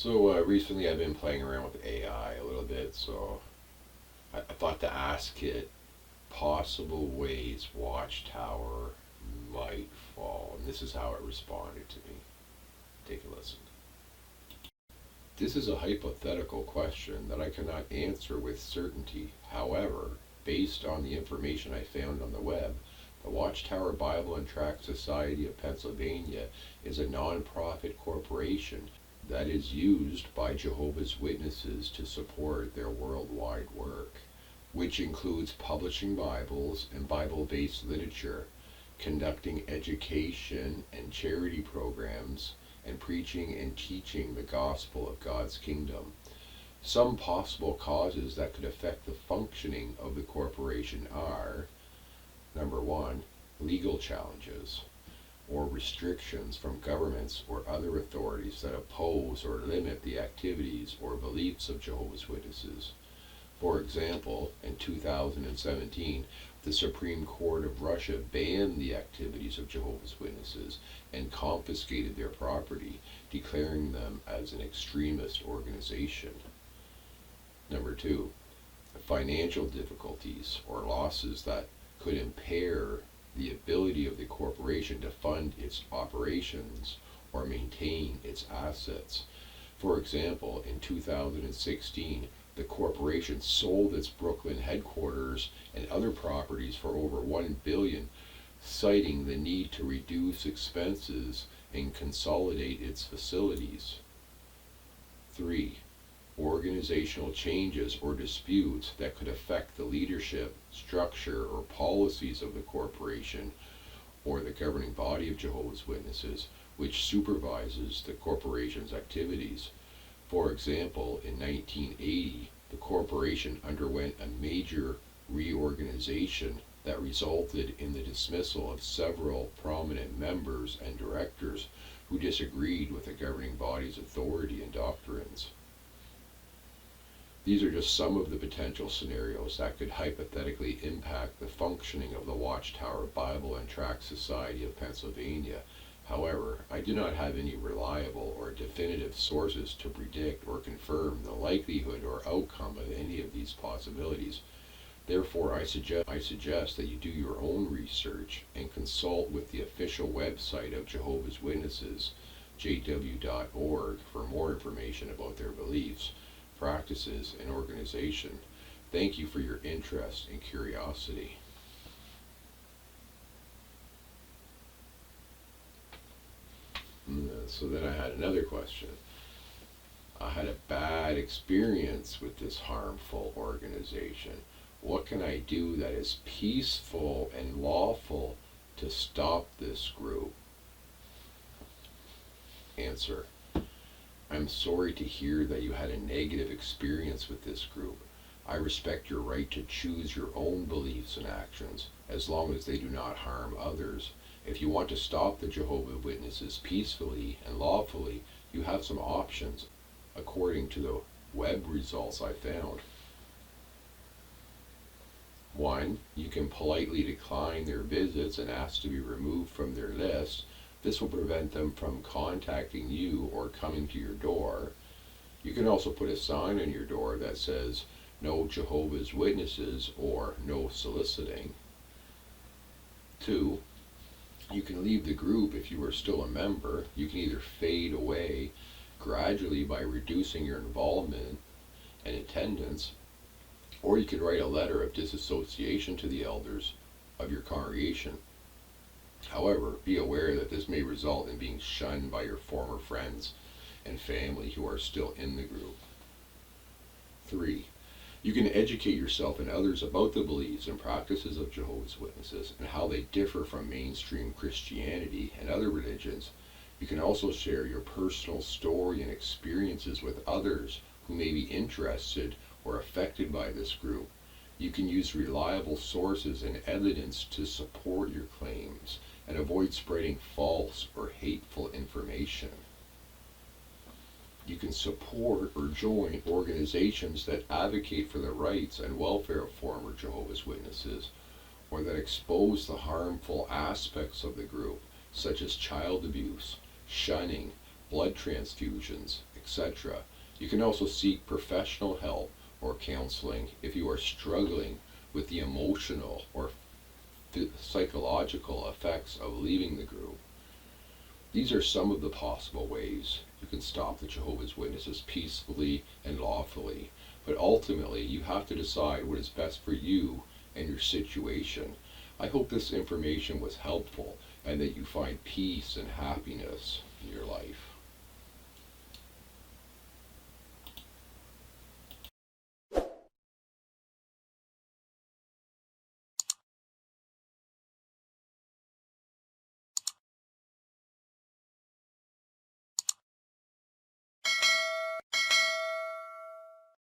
Recently I've been playing around with AI a little bit, so I thought to ask it possible ways Watchtower might fall, and this is how it responded to me. Take a listen. This is a hypothetical question that I cannot answer with certainty. However, based on the information I found on the web, the Watchtower Bible and Tract Society of Pennsylvania is a non-profit corporation that is used by Jehovah's Witnesses to support their worldwide work, which includes publishing Bibles and Bible-based literature, conducting education and charity programs, and preaching and teaching the gospel of God's kingdom. Some possible causes that could affect the functioning of the corporation are: number one, legal challenges or restrictions from governments or other authorities that oppose or limit the activities or beliefs of Jehovah's Witnesses. For example, in 2017, the Supreme Court of Russia banned the activities of Jehovah's Witnesses and confiscated their property, declaring them as an extremist organization. Number two, financial difficulties or losses that could impair the ability of the corporation to fund its operations or maintain its assets. For example, in 2016, the corporation sold its Brooklyn headquarters and other properties for over $1 billion, citing the need to reduce expenses and consolidate its facilities. 3. Organizational changes or disputes that could affect the leadership, structure, or policies of the corporation or the governing body of Jehovah's Witnesses, which supervises the corporation's activities. For example, in 1980, the corporation underwent a major reorganization that resulted in the dismissal of several prominent members and directors who disagreed with the governing body's authority and doctrines. These are just some of the potential scenarios that could hypothetically impact the functioning of the Watchtower Bible and Tract Society of Pennsylvania. However, I do not have any reliable or definitive sources to predict or confirm the likelihood or outcome of any of these possibilities. Therefore, I suggest that you do your own research and consult with the official website of Jehovah's Witnesses, jw.org, for more information about their beliefs, practices, and organization. Thank you for your interest and curiosity. So then I had another question. I had a bad experience with this harmful organization. What can I do that is peaceful and lawful to stop this group? Answer: I'm sorry to hear that you had a negative experience with this group. I respect your right to choose your own beliefs and actions, as long as they do not harm others. If you want to stop the Jehovah's Witnesses peacefully and lawfully, you have some options, according to the web results I found. 1. You can politely decline their visits and ask to be removed from their list. This will prevent them from contacting you or coming to your door. You can also put a sign on your door that says, "No Jehovah's Witnesses" or "No soliciting." 2. You can leave the group if you are still a member. You can either fade away gradually by reducing your involvement and attendance, or you can write a letter of disassociation to the elders of your congregation. However, be aware that this may result in being shunned by your former friends and family who are still in the group. 3. You can educate yourself and others about the beliefs and practices of Jehovah's Witnesses and how they differ from mainstream Christianity and other religions. You can also share your personal story and experiences with others who may be interested or affected by this group. You can use reliable sources and evidence to support your claims and avoid spreading false or hateful information. You can support or join organizations that advocate for the rights and welfare of former Jehovah's Witnesses, or that expose the harmful aspects of the group, such as child abuse, shunning, blood transfusions, etc. You can also seek professional help or counseling if you are struggling with the emotional or psychological effects of leaving the group. These are some of the possible ways you can stop the Jehovah's Witnesses peacefully and lawfully, but ultimately you have to decide what is best for you and your situation. I hope this information was helpful and that you find peace and happiness in your life.